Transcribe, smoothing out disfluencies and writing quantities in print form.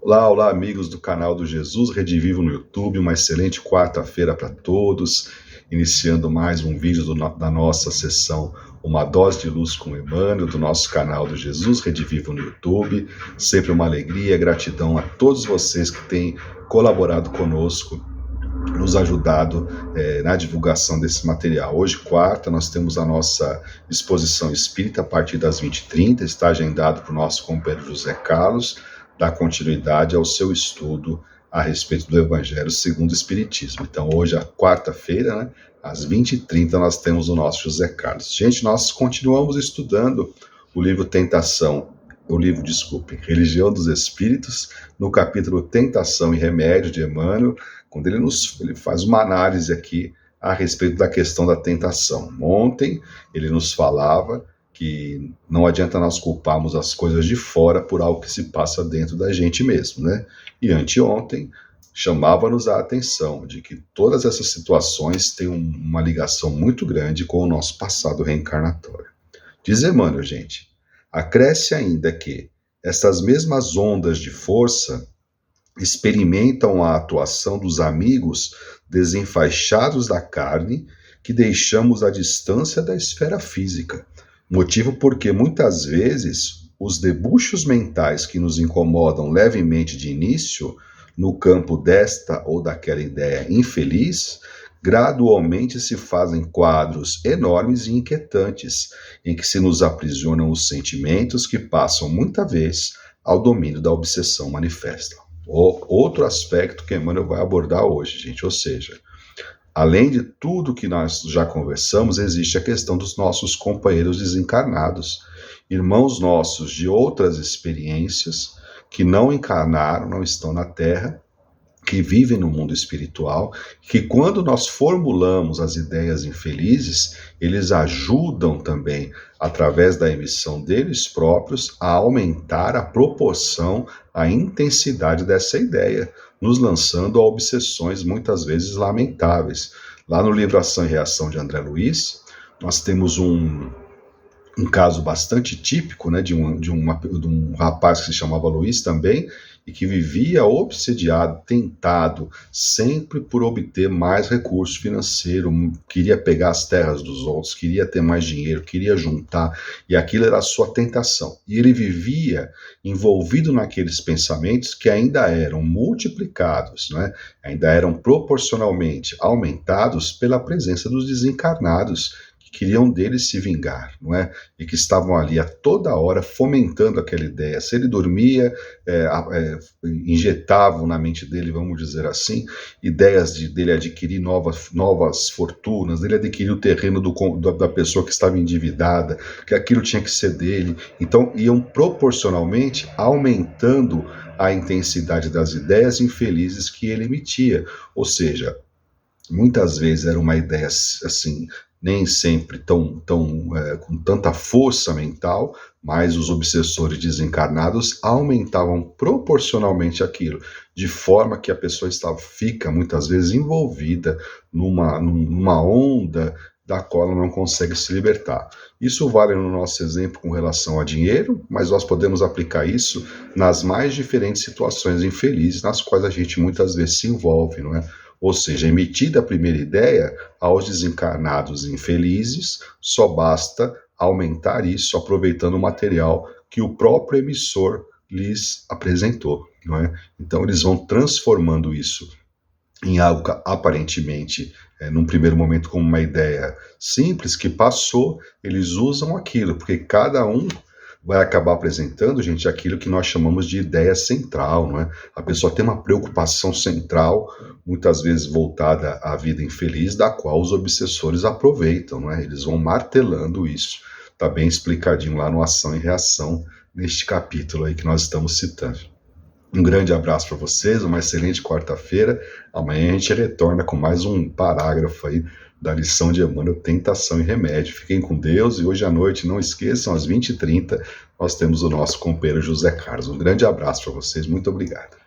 Olá, olá, amigos do canal do Jesus Redivivo no YouTube. Uma excelente quarta-feira para todos. Iniciando mais um vídeo da nossa sessão Uma Dose de Luz com Emmanuel, do nosso canal do Jesus Redivivo no YouTube. Sempre uma alegria, gratidão a todos vocês que têm colaborado conosco, nos ajudado na divulgação desse material. Hoje, quarta, nós temos a nossa exposição espírita a partir das 20h30, está agendado para o nosso companheiro José Carlos, dar continuidade ao seu estudo a respeito do Evangelho segundo o Espiritismo. Então, hoje, a quarta-feira, né, às 20h30, nós temos o nosso José Carlos. Gente, nós continuamos estudando o livro Religião dos Espíritos, no capítulo Tentação e Remédio de Emmanuel, quando ele faz uma análise aqui a respeito da questão da tentação. Ontem, ele nos falava que não adianta nós culparmos as coisas de fora por algo que se passa dentro da gente mesmo, né? E anteontem, chamava-nos a atenção de que todas essas situações têm uma ligação muito grande com o nosso passado reencarnatório. Diz Emmanuel, gente, acresce ainda que essas mesmas ondas de força experimentam a atuação dos amigos desenfaixados da carne que deixamos à distância da esfera física, motivo porque muitas vezes os debuxos mentais que nos incomodam levemente de início, no campo desta ou daquela ideia infeliz, gradualmente se fazem quadros enormes e inquietantes, em que se nos aprisionam os sentimentos que passam muita vez ao domínio da obsessão manifesta. Outro aspecto que Emmanuel vai abordar hoje, gente, ou seja, além de tudo que nós já conversamos, existe a questão dos nossos companheiros desencarnados, irmãos nossos de outras experiências que não encarnaram, não estão na Terra, que vivem no mundo espiritual, que quando nós formulamos as ideias infelizes, eles ajudam também, através da emissão deles próprios, a aumentar a proporção, a intensidade dessa ideia, nos lançando a obsessões muitas vezes lamentáveis. Lá no livro Ação e Reação de André Luiz, nós temos um caso bastante típico, né, de um rapaz que se chamava Luiz também, e que vivia obsediado, tentado, sempre por obter mais recurso financeiro, queria pegar as terras dos outros, queria ter mais dinheiro, queria juntar, e aquilo era a sua tentação. E ele vivia envolvido naqueles pensamentos que ainda eram multiplicados, né? Ainda eram proporcionalmente aumentados pela presença dos desencarnados, queriam dele se vingar, não é? E que estavam ali a toda hora fomentando aquela ideia. Se ele dormia, injetavam na mente dele, vamos dizer assim, ideias dele adquirir novas fortunas, dele adquirir o terreno da pessoa que estava endividada, que aquilo tinha que ser dele. Então, iam proporcionalmente aumentando a intensidade das ideias infelizes que ele emitia. Ou seja, muitas vezes era uma ideia assim, nem sempre com tanta força mental, mas os obsessores desencarnados aumentavam proporcionalmente aquilo, de forma que a pessoa fica muitas vezes envolvida numa onda da qual ela não consegue se libertar. Isso vale no nosso exemplo com relação a dinheiro, mas nós podemos aplicar isso nas mais diferentes situações infelizes nas quais a gente muitas vezes se envolve, não é? Ou seja, emitida a primeira ideia, aos desencarnados infelizes, só basta aumentar isso aproveitando o material que o próprio emissor lhes apresentou, não é? Então eles vão transformando isso em algo que aparentemente, num primeiro momento, como uma ideia simples que passou, eles usam aquilo, porque cada um vai acabar apresentando, gente, aquilo que nós chamamos de ideia central, não é? A pessoa tem uma preocupação central, muitas vezes voltada à vida infeliz, da qual os obsessores aproveitam, não é? Eles vão martelando isso. Está bem explicadinho lá no Ação e Reação, neste capítulo aí que nós estamos citando. Um grande abraço para vocês, uma excelente quarta-feira. Amanhã a gente retorna com mais um parágrafo aí da lição de Emmanuel, Tentação e Remédio. Fiquem com Deus e hoje à noite, não esqueçam, às 20h30, nós temos o nosso companheiro José Carlos. Um grande abraço para vocês, muito obrigado.